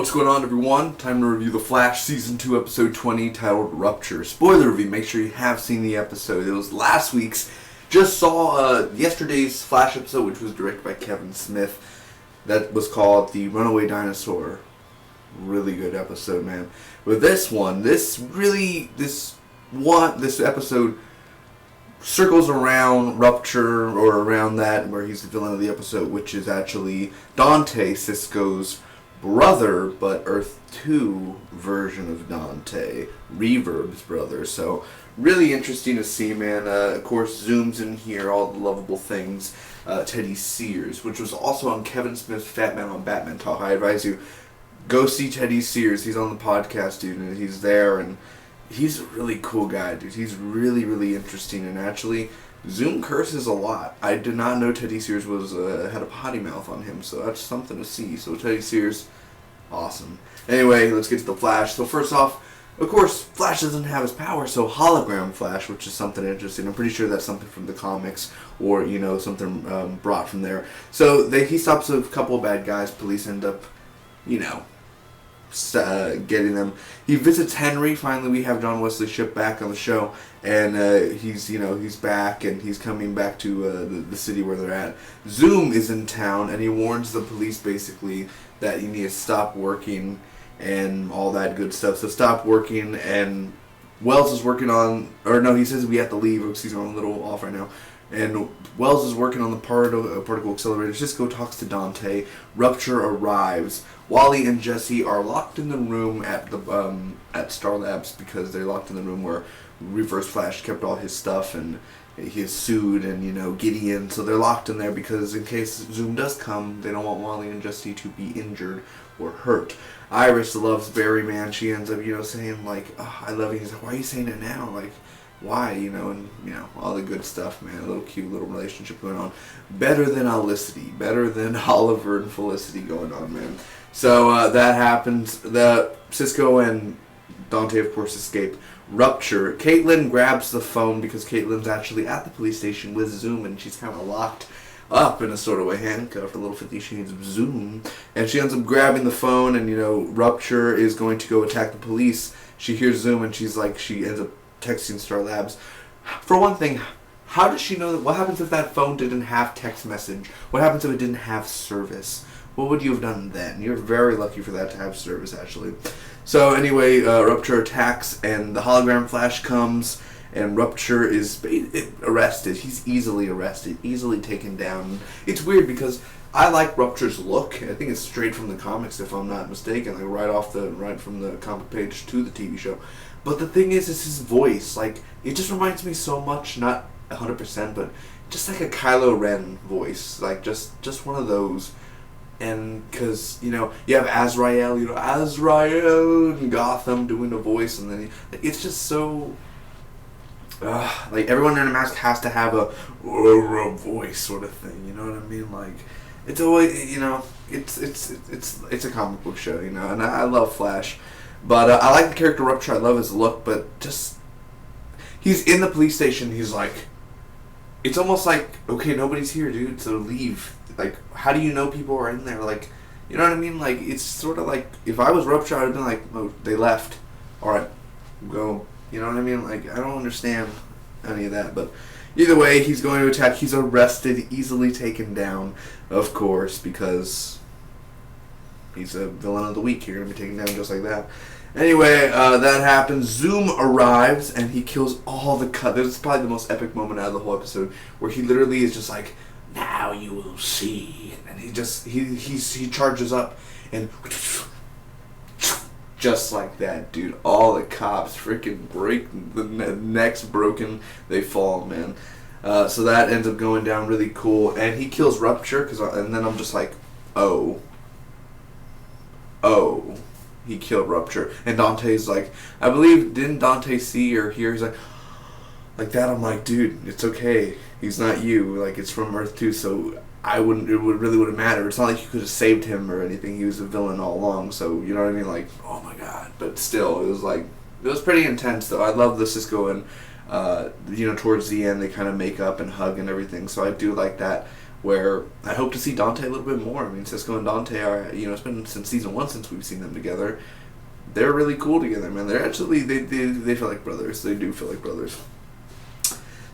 What's going on, everyone? Time to review The Flash Season 2 Episode 20 titled Rupture. Spoiler review, make sure you have seen the episode. It was last week's. Just saw yesterday's Flash episode, which was directed by Kevin Smith. That was called The Runaway Dinosaur. Really good episode, man. With this one, this episode circles around Rupture, or around that, where he's the villain of the episode, which is actually Dante, Cisco's brother, but Earth 2 version of Dante, Reverb's brother. So really interesting to see, man. Of course, Zoom's in here, all the lovable things. Teddy Sears, which was also on Kevin Smith's Fat Man on Batman Talk. I advise you, go see Teddy Sears. He's on the podcast, dude, and he's there, and he's a really cool guy, dude. He's really, really interesting, and actually, Zoom curses a lot. I did not know Teddy Sears had a potty mouth on him, so that's something to see. So Teddy Sears, awesome. Anyway, let's get to the Flash. So first off, of course, Flash doesn't have his power, so hologram Flash, which is something interesting. I'm pretty sure that's something from the comics, or, you know, something brought from there. So he stops a couple of bad guys. Police end up, you know, getting them. He visits Henry. Finally, we have John Wesley Shipp back on the show, and he's back, and he's coming back to the city where they're at. Zoom is in town, and he warns the police basically that you need to stop working and all that good stuff. So stop working, and Wells is working on, or no, he says we have to leave because he's on a little off right now. And Wells is working on the particle accelerator. Cisco talks to Dante. Rupture arrives. Wally and Jesse are locked in the room at S.H.I.E.L.D. Labs, because they're locked in the room where Reverse Flash kept all his stuff, and he is sued, and, you know, Gideon. So they're locked in there because in case Zoom does come, they don't want Wally and Jesse to be injured or hurt. Iris loves Barry, man. She ends up, saying, like, oh, I love you. He's like, why are you saying it now? Like, why? And, all the good stuff, man. A little cute little relationship going on. Better than Olicity. Better than Oliver and Felicity going on, man. So, that happens. Cisco and Dante, of course, escape. Rupture. Caitlin grabs the phone because Caitlin's actually at the police station with Zoom, and she's kind of locked up in a sort of a handcuff, a little 50 Shades of Zoom, and she ends up grabbing the phone, and Rupture is going to go attack the police. She hears Zoom, and she ends up texting Star Labs. For one thing, how does she know that? What happens if that phone didn't have text message? What happens if it didn't have service? What would you have done then? You're very lucky for that to have service, actually. So anyway, Rupture attacks, and the hologram Flash comes, and Rupture is arrested. He's easily arrested, easily taken down. It's weird because I like Rupture's look. I think it's straight from the comics, if I'm not mistaken, like right from the comic page to the TV show. But the thing is, it's his voice. Like, it just reminds me so much, not 100%, but just like a Kylo Ren voice, like just one of those. And because you have Azrael, Azrael in Gotham doing the voice, and then it's just so. Like, everyone in a mask has to have a voice sort of thing, you know what I mean? Like, it's always, it's a comic book show, and I love Flash, but I like the character Rupture. I love his look, but just he's in the police station. He's like, it's almost like, okay, nobody's here, dude, so leave. Like, how do you know people are in there? Like, you know what I mean? Like, it's sort of like, if I was Rupture, I'd have been like, oh, they left. All right, go. You know what I mean? Like, I don't understand any of that. But either way, he's going to attack. He's arrested, easily taken down, of course, because he's a villain of the week. You're going to be taken down just like that. Anyway, that happens. Zoom arrives, and he kills all the This is probably the most epic moment out of the whole episode, where he literally is just like, now you will see. And he charges up, and just like that, dude. All the cops freaking break, the necks broken, they fall, man. So that ends up going down really cool, and he kills Rupture, and then I'm just like, oh, he killed Rupture. And Dante's like, I believe, didn't Dante see or hear? He's like that. I'm like, dude, it's okay. He's not you. Like, it's from Earth 2, so it really wouldn't matter. It's not like you could have saved him or anything. He was a villain all along, so, you know what I mean? Like, oh my god. But still, it was pretty intense, though. I love the Cisco, and, towards the end, they kind of make up and hug and everything, so I do like that. where I hope to see Dante a little bit more. I mean, Cisco and Dante are, it's been since season 1 since we've seen them together. They're really cool together, man. They're actually, they feel like brothers. They do feel like brothers.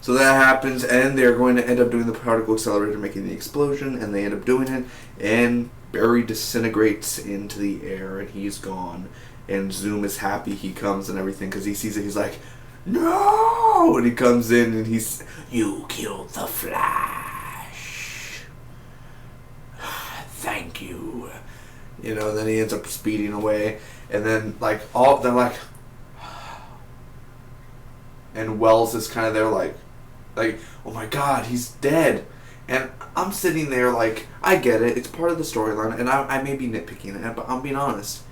So that happens, and they're going to end up doing the particle accelerator, making the explosion, and they end up doing it, and Barry disintegrates into the air, and he's gone. And Zoom is happy he comes and everything, because he sees it, he's like, no! And he comes in, and he's, you killed the Flash. Thank you. And then he ends up speeding away, and then, they're like, and Wells is kind of there, like, oh my god, he's dead. And I'm sitting there like, I get it, it's part of the storyline, and I may be nitpicking it, but I'm being honest.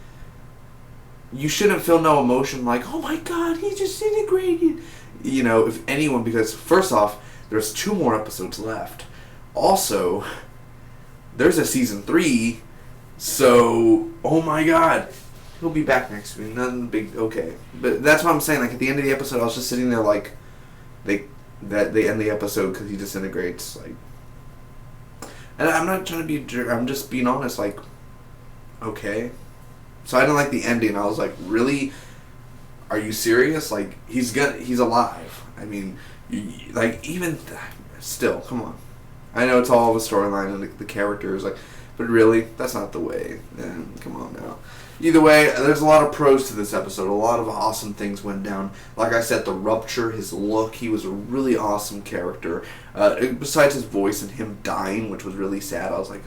You shouldn't feel no emotion like, oh my god, he disintegrated. If anyone, because first off, there's 2 more episodes left. Also, there's a season 3, so, oh my god. He'll be back next week, nothing big, okay. But that's what I'm saying, like, at the end of the episode, I was just sitting there like, they end the episode because he disintegrates, like, and I'm not trying to be a jerk, I'm just being honest, like, okay. So I didn't like the ending. I was like, really? Are you serious? Like, he's alive. I mean, even still, come on. I know it's all the storyline and the characters, like, but really, that's not the way. Come on now. Either way, there's a lot of pros to this episode. A lot of awesome things went down. Like I said, the Rupture, his look, he was a really awesome character. Besides his voice and him dying, which was really sad, I was like,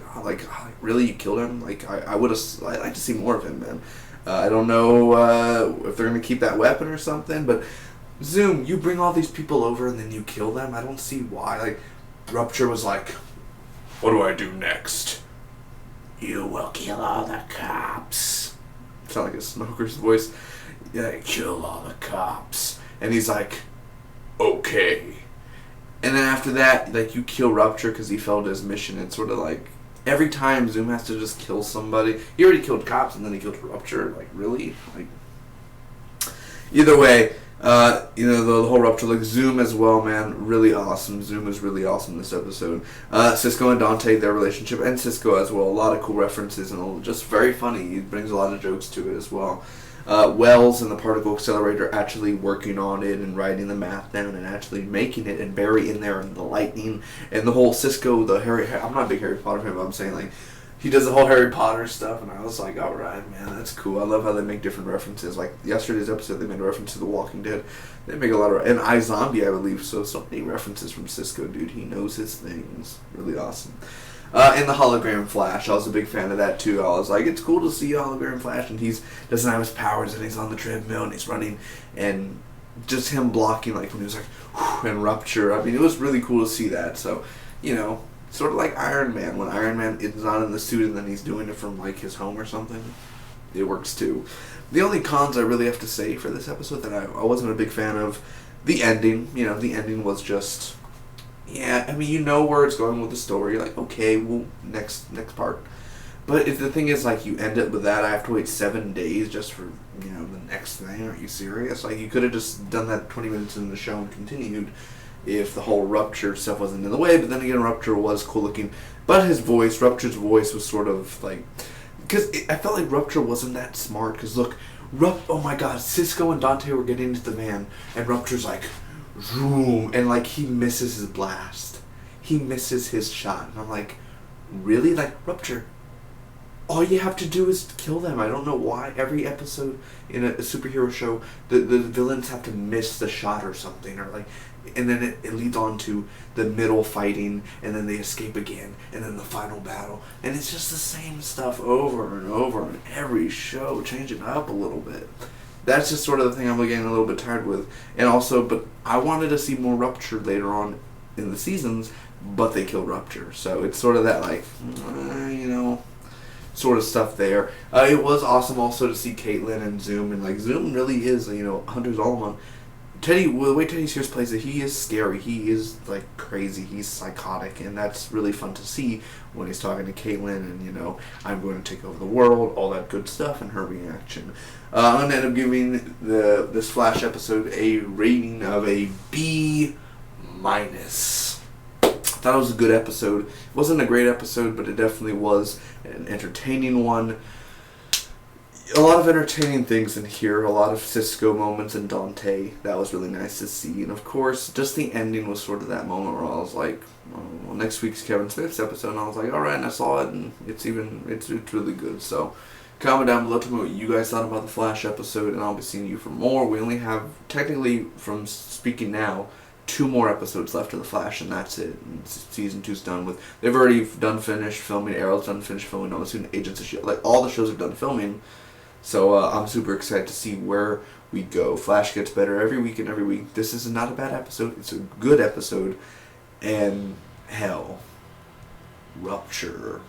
really, you killed him? Like, I'd like to see more of him, man. I don't know if they're going to keep that weapon or something, but Zoom, you bring all these people over and then you kill them? I don't see why. Like, Rupture was like, what do I do next? You will kill all the cops. Sound like a smoker's voice. Yeah, kill all the cops. And he's like, okay. And then after that, like, you kill Rupture because he failed his mission. It's sort of like, every time Zoom has to just kill somebody. He already killed cops and then he killed Rupture. Like, really? Like, either way, the whole Rupture, like, Zoom as well, man, really awesome. Zoom is really awesome this episode. Cisco and Dante, their relationship, and Cisco as well. A lot of cool references and just very funny. He brings a lot of jokes to it as well. Wells and the particle accelerator actually working on it and writing the math down and actually making it, and Barry in there and the lightning and the whole Cisco, I'm not a big Harry Potter fan, but I'm saying, like, he does the whole Harry Potter stuff, and I was like, alright, man, that's cool. I love how they make different references. Like, yesterday's episode, they made a reference to The Walking Dead. They make a lot of... And iZombie, I believe, so many references from Cisco, dude. He knows his things. Really awesome. And the hologram Flash, I was a big fan of that, too. I was like, it's cool to see a hologram Flash, and he doesn't have his powers, and he's on the treadmill, and he's running, and just him blocking, like, when he was like, whew, and Rupture. I mean, it was really cool to see that, so, sort of like Iron Man. When Iron Man is not in the suit and then he's doing it from, like, his home or something, it works too. The only cons I really have to say for this episode that I wasn't a big fan of, the ending. The ending was just, yeah, I mean, where it's going with the story. Like, okay, well, next part. But if the thing is, like, you end it with that, I have to wait 7 days just for, the next thing. Are you serious? Like, you could have just done that 20 minutes in the show and continued if the whole Rupture stuff wasn't in the way. But then again, Rupture was cool looking. But Rupture's voice was sort of like... Because I felt like Rupture wasn't that smart. Because look, oh my god, Cisco and Dante were getting into the van. And Rupture's like, zoom. And like, he misses his blast. He misses his shot. And I'm like, really? Like, Rupture, all you have to do is kill them. I don't know why every episode in a superhero show, the villains have to miss the shot or something. Or like... And then it leads on to the middle fighting, and then they escape again, and then the final battle. And it's just the same stuff over and over on every show, change it up a little bit. That's just sort of the thing I'm getting a little bit tired with. And also, but I wanted to see more Rupture later on in the seasons, but they killed Rupture. So it's sort of that, like, sort of stuff there. It was awesome also to see Caitlin and Zoom, and like, Zoom really is, Hunter's Alma. The way Teddy Sears plays it, he is scary. He is, like, crazy. He's psychotic, and that's really fun to see when he's talking to Caitlin and, I'm going to take over the world, all that good stuff, and her reaction. I'm going to end up giving this Flash episode a rating of a B-. thought it was a good episode. It wasn't a great episode, but it definitely was an entertaining one. A lot of entertaining things in here. A lot of Cisco moments and Dante. That was really nice to see. And of course, just the ending was sort of that moment where I was like, well, next week's Kevin Smith's episode. And I was like, alright, and I saw it, and it's really good. So, comment down below to me what you guys thought about the Flash episode, and I'll be seeing you for more. We only have, technically, from speaking now, 2 more episodes left of the Flash, and that's it. And season 2's done with. They've already finished filming. Arrow's finished filming. I'm assuming Agents of S.H.I.E.L.D. Like, all the shows are done filming. So I'm super excited to see where we go. Flash gets better every week and every week. This is not a bad episode. It's a good episode. And hell, Rupture.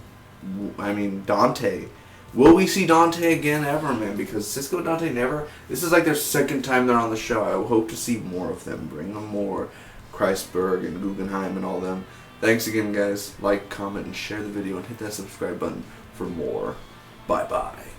I mean, Dante. Will we see Dante again ever, man? Because Cisco and Dante never... This is like their second time they're on the show. I hope to see more of them. Bring them more. Kreisberg and Guggenheim and all them. Thanks again, guys. Like, comment, and share the video. And hit that subscribe button for more. Bye-bye.